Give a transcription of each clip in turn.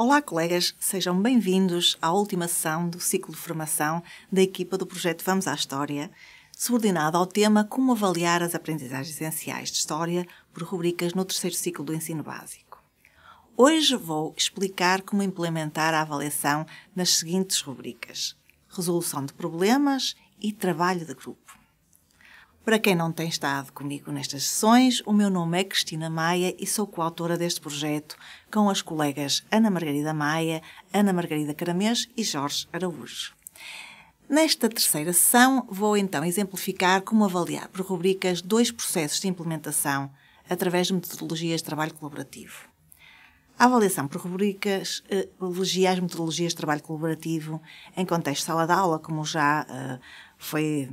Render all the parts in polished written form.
Olá, colegas, sejam bem-vindos à última sessão do ciclo de formação da equipa do projeto Vamos à História, subordinado ao tema Como avaliar as aprendizagens essenciais de História por rubricas no terceiro ciclo do ensino básico. Hoje vou explicar como implementar a avaliação nas seguintes rubricas: resolução de problemas e trabalho de grupo. Para quem não tem estado comigo nestas sessões, o meu nome é Cristina Maia e sou coautora deste projeto com as colegas Ana Margarida Maia, Ana Margarida Caramês e Jorge Araújo. Nesta terceira sessão, vou então exemplificar como avaliar por rubricas 2 processos de implementação através de metodologias de trabalho colaborativo. A avaliação por rubricas privilegia as metodologias de trabalho colaborativo em contexto de sala de aula, como já foi,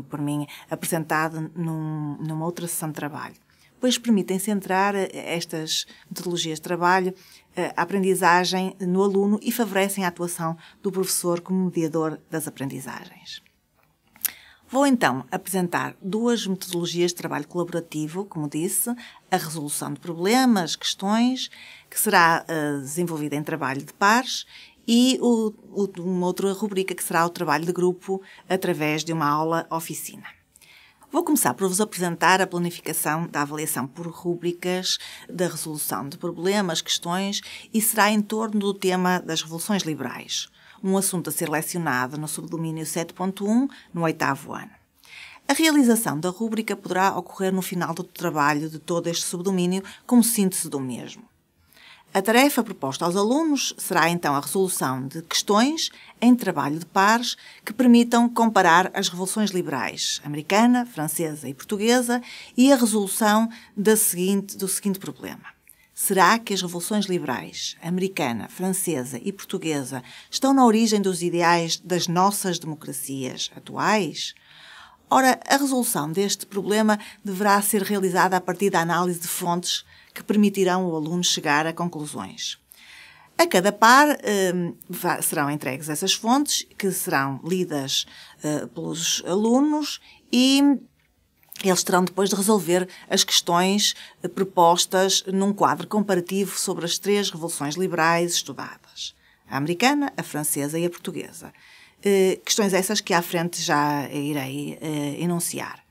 por mim, apresentado numa outra sessão de trabalho, pois permitem centrar estas metodologias de trabalho a aprendizagem no aluno e favorecem a atuação do professor como mediador das aprendizagens. Vou então apresentar duas metodologias de trabalho colaborativo, como disse, a resolução de problemas, questões, que será desenvolvida em trabalho de pares, e uma outra rubrica que será o trabalho de grupo através de uma aula-oficina. Vou começar por vos apresentar a planificação da avaliação por rubricas da resolução de problemas, questões, e será em torno do tema das revoluções liberais, um assunto a ser lecionado no subdomínio 7.1 no 8º ano. A realização da rúbrica poderá ocorrer no final do trabalho de todo este subdomínio como síntese do mesmo. A tarefa proposta aos alunos será então a resolução de questões em trabalho de pares que permitam comparar as revoluções liberais, americana, francesa e portuguesa, e a resolução do seguinte problema. Será que as revoluções liberais, americana, francesa e portuguesa, estão na origem dos ideais das nossas democracias atuais? Ora, a resolução deste problema deverá ser realizada a partir da análise de fontes que permitirão ao aluno chegar a conclusões. A cada par serão entregues essas fontes, que serão lidas pelos alunos, e eles terão depois de resolver as questões propostas num quadro comparativo sobre as 3 revoluções liberais estudadas: a americana, a francesa e a portuguesa. Questões essas que à frente já irei enunciar.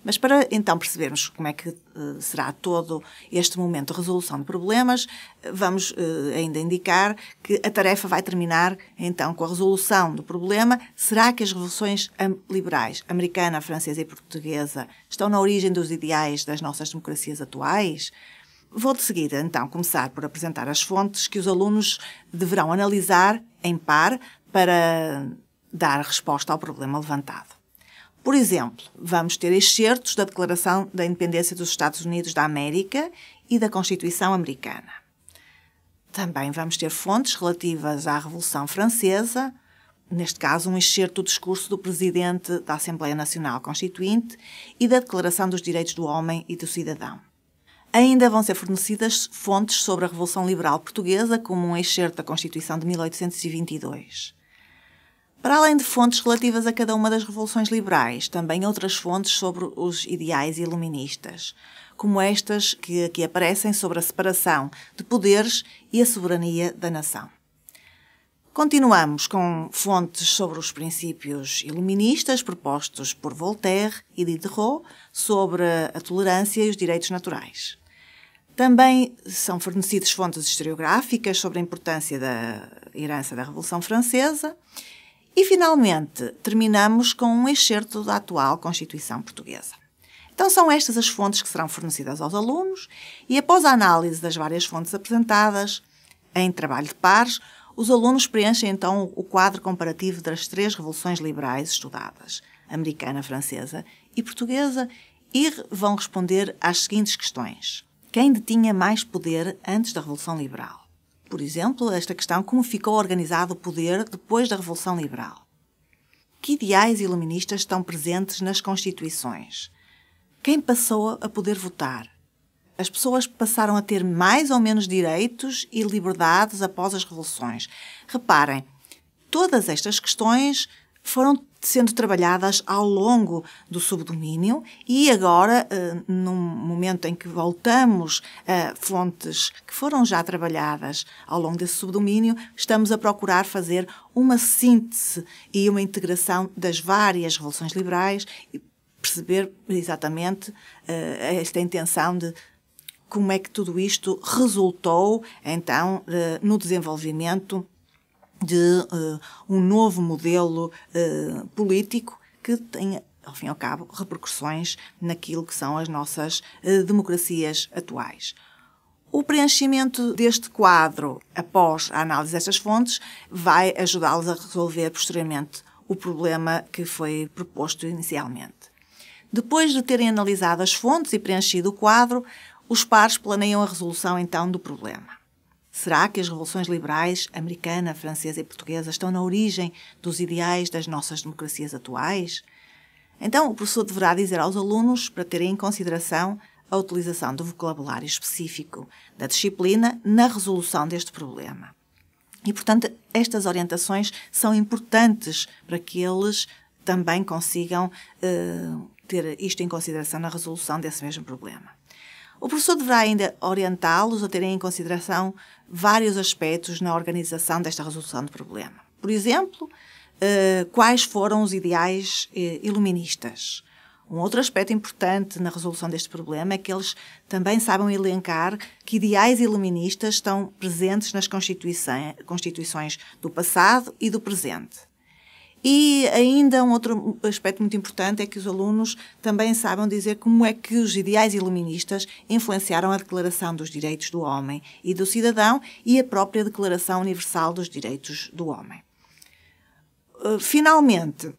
Mas para então percebermos como é que será todo este momento de resolução de problemas, vamos ainda indicar que a tarefa vai terminar então com a resolução do problema: será que as revoluções liberais, americana, francesa e portuguesa, estão na origem dos ideais das nossas democracias atuais? Vou de seguida então começar por apresentar as fontes que os alunos deverão analisar em par para dar resposta ao problema levantado. Por exemplo, vamos ter excertos da Declaração da Independência dos Estados Unidos da América e da Constituição Americana. Também vamos ter fontes relativas à Revolução Francesa, neste caso um excerto do discurso do Presidente da Assembleia Nacional Constituinte e da Declaração dos Direitos do Homem e do Cidadão. Ainda vão ser fornecidas fontes sobre a Revolução Liberal Portuguesa, como um excerto da Constituição de 1822. Para além de fontes relativas a cada uma das revoluções liberais, também outras fontes sobre os ideais iluministas, como estas que aqui aparecem sobre a separação de poderes e a soberania da nação. Continuamos com fontes sobre os princípios iluministas propostos por Voltaire e Diderot sobre a tolerância e os direitos naturais. Também são fornecidas fontes historiográficas sobre a importância da herança da Revolução Francesa. E, finalmente, terminamos com um excerto da atual Constituição Portuguesa. Então, são estas as fontes que serão fornecidas aos alunos e, após a análise das várias fontes apresentadas em trabalho de pares, os alunos preenchem, então, o quadro comparativo das 3 revoluções liberais estudadas, americana, francesa e portuguesa, e vão responder às seguintes questões. Quem detinha mais poder antes da Revolução Liberal? Por exemplo, esta questão: como ficou organizado o poder depois da Revolução Liberal? Que ideais iluministas estão presentes nas Constituições? Quem passou a poder votar? As pessoas passaram a ter mais ou menos direitos e liberdades após as revoluções? Reparem, todas estas questões foram sendo trabalhadas ao longo do subdomínio e agora, num momento em que voltamos a fontes que foram já trabalhadas ao longo desse subdomínio, estamos a procurar fazer uma síntese e uma integração das várias revoluções liberais e perceber exatamente esta intenção de como é que tudo isto resultou, então, no desenvolvimento de um novo modelo político que tenha, ao fim e ao cabo, repercussões naquilo que são as nossas democracias atuais. O preenchimento deste quadro, após a análise destas fontes, vai ajudá-los a resolver posteriormente o problema que foi proposto inicialmente. Depois de terem analisado as fontes e preenchido o quadro, os pares planeiam a resolução, então, do problema. Será que as revoluções liberais, americana, francesa e portuguesa, estão na origem dos ideais das nossas democracias atuais? Então, o professor deverá dizer aos alunos para terem em consideração a utilização do vocabulário específico da disciplina na resolução deste problema. E, portanto, estas orientações são importantes para que eles também consigam ter isto em consideração na resolução desse mesmo problema. O professor deverá ainda orientá-los a terem em consideração vários aspectos na organização desta resolução do problema. Por exemplo, quais foram os ideais iluministas. Um outro aspecto importante na resolução deste problema é que eles também saibam elencar que ideais iluministas estão presentes nas constituições do passado e do presente. E ainda um outro aspecto muito importante é que os alunos também saibam dizer como é que os ideais iluministas influenciaram a Declaração dos Direitos do Homem e do Cidadão e a própria Declaração Universal dos Direitos do Homem. Finalmente,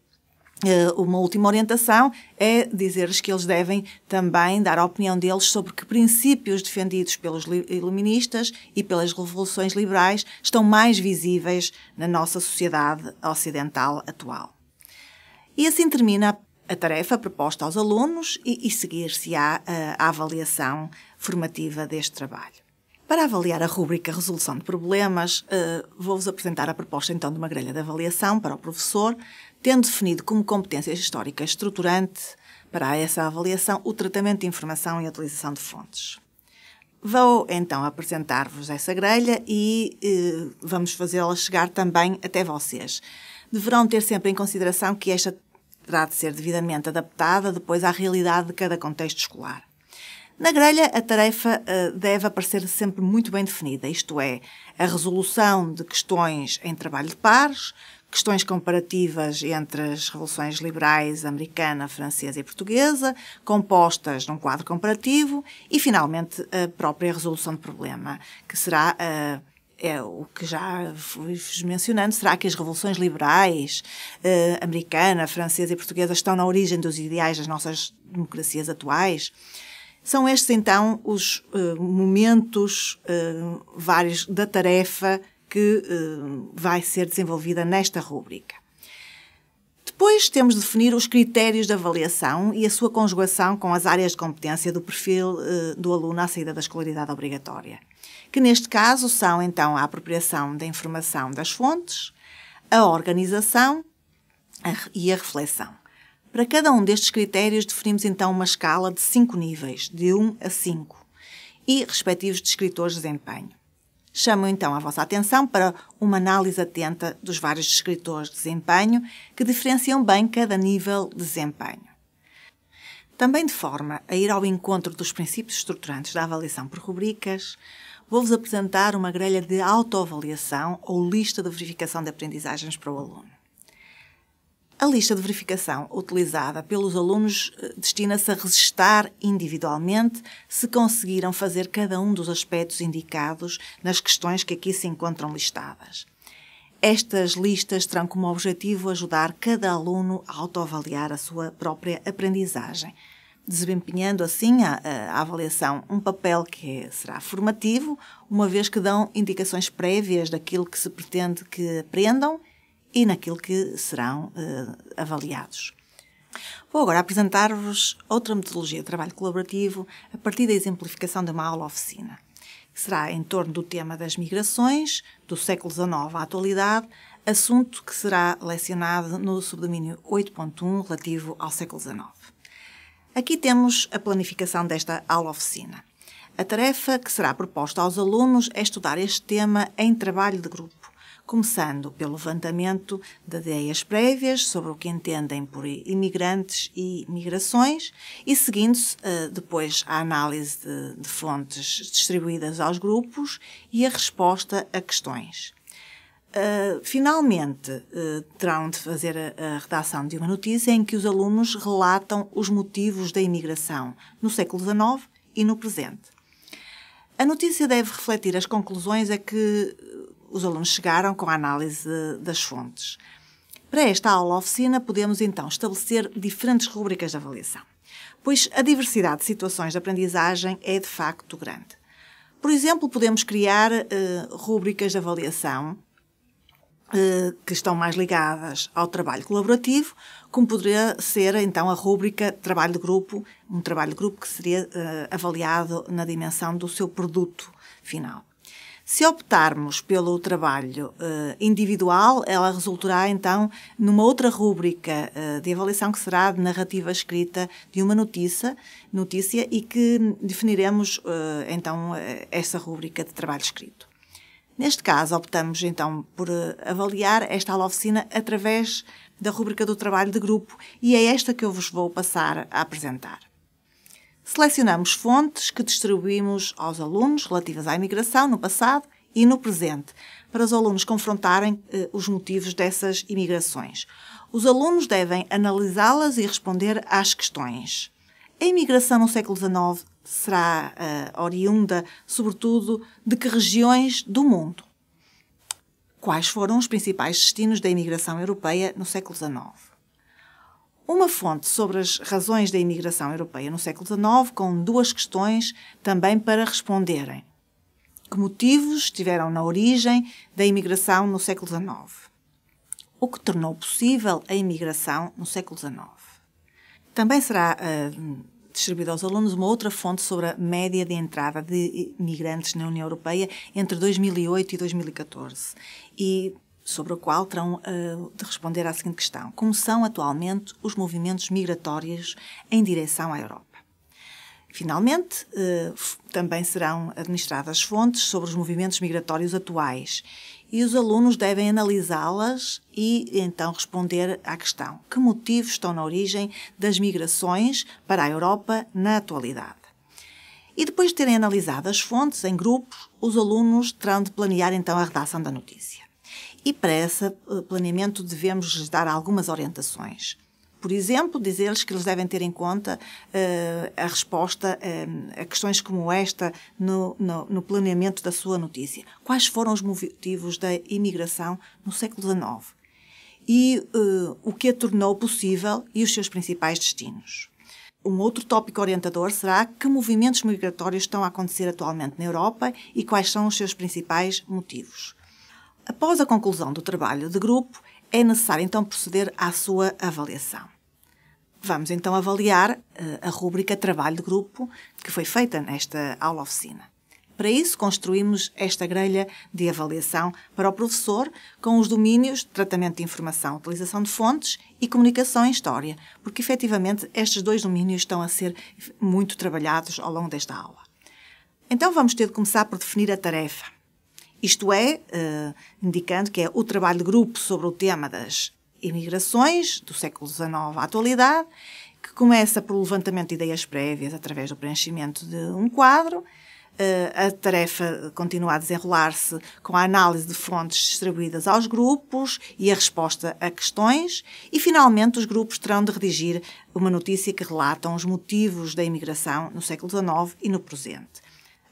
uma última orientação é dizer-lhes que eles devem também dar a opinião deles sobre que princípios defendidos pelos iluministas e pelas revoluções liberais estão mais visíveis na nossa sociedade ocidental atual. E assim termina a tarefa proposta aos alunos e seguir-se-á a avaliação formativa deste trabalho. Para avaliar a rúbrica Resolução de Problemas, vou-vos apresentar a proposta então de uma grelha de avaliação para o professor, tendo definido como competência histórica estruturante para essa avaliação o tratamento de informação e a utilização de fontes. Vou então apresentar-vos essa grelha e vamos fazê-la chegar também até vocês. Deverão ter sempre em consideração que esta terá de ser devidamente adaptada depois à realidade de cada contexto escolar. Na grelha, a tarefa deve aparecer sempre muito bem definida, isto é, a resolução de questões em trabalho de pares, questões comparativas entre as revoluções liberais americana, francesa e portuguesa, compostas num quadro comparativo e, finalmente, a própria resolução de problema, que será o que já fui mencionando. Será que as revoluções liberais americana, francesa e portuguesa estão na origem dos ideais das nossas democracias atuais? São estes, então, os momentos vários da tarefa que vai ser desenvolvida nesta rúbrica. Depois temos de definir os critérios de avaliação e a sua conjugação com as áreas de competência do perfil do aluno à saída da escolaridade obrigatória, que neste caso são, então, a apropriação da informação das fontes, a organização e a reflexão. Para cada um destes critérios definimos então uma escala de 5 níveis, de 1 a 5, e respectivos descritores de desempenho. Chamo então a vossa atenção para uma análise atenta dos vários descritores de desempenho que diferenciam bem cada nível de desempenho. Também de forma a ir ao encontro dos princípios estruturantes da avaliação por rubricas, vou-vos apresentar uma grelha de autoavaliação ou lista de verificação de aprendizagens para o aluno. A lista de verificação utilizada pelos alunos destina-se a registar individualmente se conseguiram fazer cada um dos aspectos indicados nas questões que aqui se encontram listadas. Estas listas terão como objetivo ajudar cada aluno a autoavaliar a sua própria aprendizagem, desempenhando assim a avaliação um papel que será formativo, uma vez que dão indicações prévias daquilo que se pretende que aprendam e naquilo que serão avaliados. Vou agora apresentar-vos outra metodologia de trabalho colaborativo a partir da exemplificação de uma aula-oficina, que será em torno do tema das migrações, do século XIX à atualidade, assunto que será lecionado no subdomínio 8.1 relativo ao século XIX. Aqui temos a planificação desta aula-oficina. A tarefa que será proposta aos alunos é estudar este tema em trabalho de grupo, começando pelo levantamento de ideias prévias sobre o que entendem por imigrantes e migrações e seguindo-se depois a análise de fontes distribuídas aos grupos e a resposta a questões. Finalmente, terão de fazer a redação de uma notícia em que os alunos relatam os motivos da imigração no século XIX e no presente. A notícia deve refletir as conclusões a que os alunos chegaram com a análise das fontes. Para esta aula-oficina, podemos então estabelecer diferentes rúbricas de avaliação, pois a diversidade de situações de aprendizagem é de facto grande. Por exemplo, podemos criar rúbricas de avaliação que estão mais ligadas ao trabalho colaborativo, como poderia ser então a rúbrica trabalho de grupo, um trabalho de grupo que seria avaliado na dimensão do seu produto final. Se optarmos pelo trabalho individual, ela resultará então numa outra rúbrica de avaliação que será de narrativa escrita de uma notícia e que definiremos então essa rúbrica de trabalho escrito. Neste caso, optamos então por avaliar esta aula-oficina através da rúbrica do trabalho de grupo e é esta que eu vos vou passar a apresentar. Selecionamos fontes que distribuímos aos alunos relativas à imigração no passado e no presente, para os alunos confrontarem os motivos dessas imigrações. Os alunos devem analisá-las e responder às questões. A imigração no século XIX será oriunda, sobretudo, de que regiões do mundo? Quais foram os principais destinos da imigração europeia no século XIX? Uma fonte sobre as razões da imigração europeia no século XIX, com duas questões também para responderem. Que motivos estiveram na origem da imigração no século XIX? O que tornou possível a imigração no século XIX? Também será distribuída aos alunos uma outra fonte sobre a média de entrada de imigrantes na União Europeia entre 2008 e 2014 e sobre a qual terão de responder à seguinte questão. Como são atualmente os movimentos migratórios em direção à Europa? Finalmente, também serão administradas fontes sobre os movimentos migratórios atuais e os alunos devem analisá-las e então responder à questão: que motivos estão na origem das migrações para a Europa na atualidade? E depois de terem analisado as fontes em grupos, os alunos terão de planear então a redação da notícia. E para esse planeamento devemos lhes dar algumas orientações. Por exemplo, dizer-lhes que eles devem ter em conta a resposta a questões como esta no planeamento da sua notícia. Quais foram os motivos da imigração no século XIX? E o que a tornou possível e os seus principais destinos? Um outro tópico orientador será que movimentos migratórios estão a acontecer atualmente na Europa e quais são os seus principais motivos. Após a conclusão do trabalho de grupo, é necessário então proceder à sua avaliação. Vamos então avaliar a rúbrica Trabalho de Grupo que foi feita nesta aula-oficina. Para isso, construímos esta grelha de avaliação para o professor com os domínios de tratamento de informação, utilização de fontes e comunicação em história, porque efetivamente estes dois domínios estão a ser muito trabalhados ao longo desta aula. Então vamos ter de começar por definir a tarefa. Isto é, indicando que é o trabalho de grupo sobre o tema das imigrações do século XIX à atualidade, que começa pelo levantamento de ideias prévias através do preenchimento de um quadro. A tarefa continua a desenrolar-se com a análise de fontes distribuídas aos grupos e a resposta a questões. E, finalmente, os grupos terão de redigir uma notícia que relata os motivos da imigração no século XIX e no presente.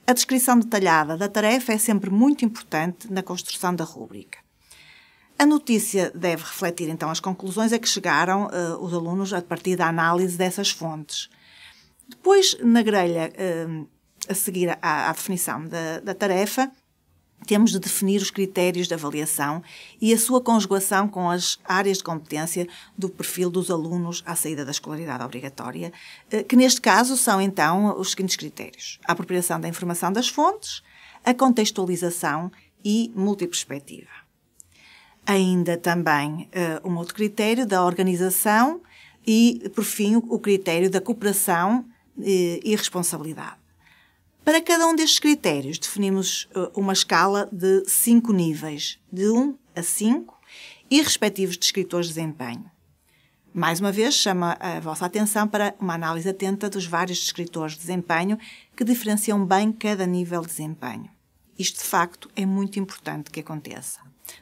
A descrição detalhada da tarefa é sempre muito importante na construção da rúbrica. A notícia deve refletir, então, as conclusões a que chegaram os alunos a partir da análise dessas fontes. Depois, na grelha a seguir à definição da tarefa, temos de definir os critérios de avaliação e a sua conjugação com as áreas de competência do perfil dos alunos à saída da escolaridade obrigatória, que neste caso são então os seguintes critérios: a apropriação da informação das fontes, a contextualização e multiperspectiva. Ainda também um outro critério da organização e, por fim, o critério da cooperação e responsabilidade. Para cada um destes critérios, definimos uma escala de 5 níveis, de 1 a 5, e respectivos descritores de desempenho. Mais uma vez, chamo a vossa atenção para uma análise atenta dos vários descritores de desempenho que diferenciam bem cada nível de desempenho. Isto, de facto, é muito importante que aconteça.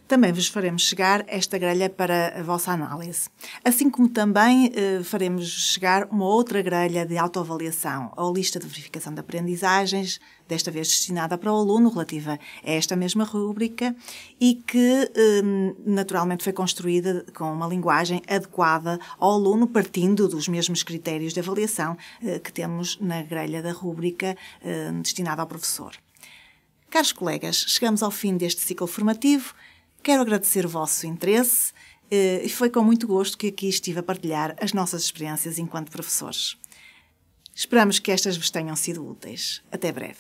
Também vos faremos chegar esta grelha para a vossa análise. Assim como também faremos chegar uma outra grelha de autoavaliação, ou lista de verificação de aprendizagens, desta vez destinada para o aluno, relativa a esta mesma rúbrica, e que naturalmente foi construída com uma linguagem adequada ao aluno, partindo dos mesmos critérios de avaliação que temos na grelha da rúbrica destinada ao professor. Caros colegas, chegamos ao fim deste ciclo formativo. Quero agradecer o vosso interesse e foi com muito gosto que aqui estive a partilhar as nossas experiências enquanto professores. Esperamos que estas vos tenham sido úteis. Até breve.